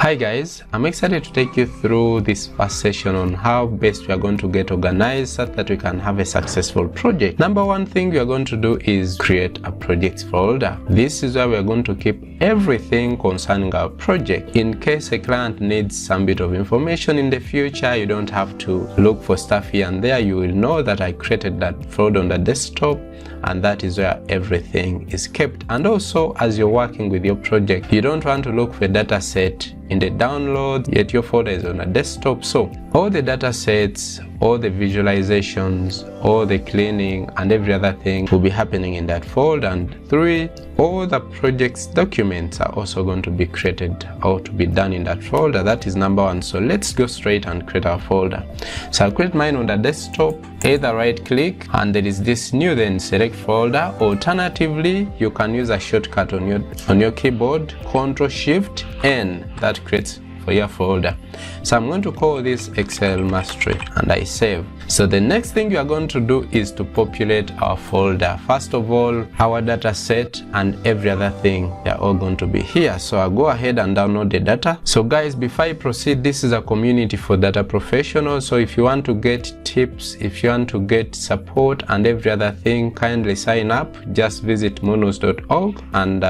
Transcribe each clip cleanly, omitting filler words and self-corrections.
Hi guys, I'm excited to take you through this first session on how best we are going to get organized so that we can have a successful project. Number one thing we are going to do is create a projects folder. This is where we are going to keep everything concerning our project. In case a client needs some bit of information in the future, you don't have to look for stuff here and there. You will know that I created that folder on the desktop, and that is where everything is kept. And also, as you're working with your project, you don't want to look for a data set in the download, yet your folder is on a desktop. So all the data sets, all the visualizations, all the cleaning and every other thing will be happening in that folder. And 3, all the project's documents are also going to be created or to be done in that folder. That is number 1. So let's go straight and create our folder. So I'll create mine on the desktop. Either right click and there is this new, then select folder. Alternatively, you can use a shortcut on your keyboard, Ctrl+Shift+N. That creates for your folder. So I'm going to call this Excel Mastery and I save. So the next thing you are going to do is to populate our folder. First of all, our data set and every other thing, they're all going to be here. So I'll go ahead and download the data. So guys, before I proceed, this is a community for data professionals. So if you want to get tips, if you want to get support and every other thing, kindly sign up. Just visit monos.org and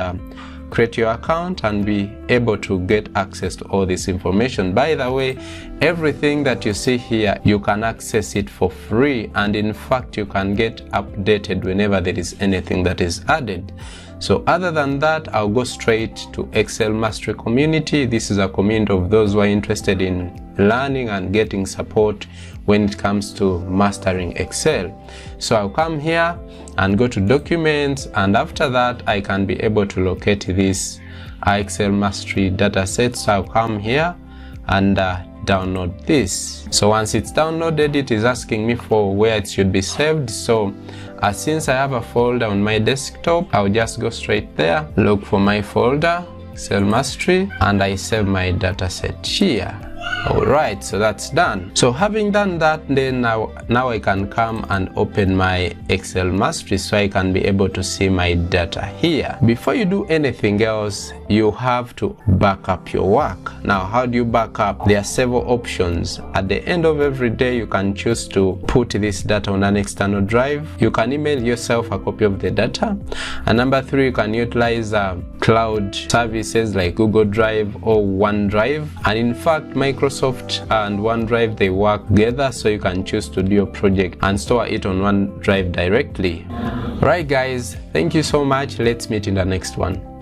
create your account and be able to get access to all this information. By the way, everything that you see here, you can access it for free, and in fact you can get updated whenever there is anything that is added. So other than that, I'll go straight to Excel Mastery Community. This is a community of those who are interested in learning and getting support when it comes to mastering Excel. So I'll come here and go to documents, and after that I can be able to locate this Excel Mastery dataset. So I'll come here and download this. So once it's downloaded, it is asking me for where it should be saved. So since I have a folder on my desktop, I'll just go straight there, look for my folder, Excel Mastery, and I save my dataset here. Alright, so that's done. So having done that, then now I can come and open my Excel Mastery so I can be able to see my data here. Before you do anything else, you have to back up your work. Now, how do you back up? There are several options. At the end of every day, you can choose to put this data on an external drive. You can email yourself a copy of the data. And number 3, you can utilize cloud services like Google Drive or OneDrive. And in fact, Microsoft and OneDrive, they work together, so you can choose to do your project and store it on OneDrive directly. Right guys, thank you so much. Let's meet in the next one.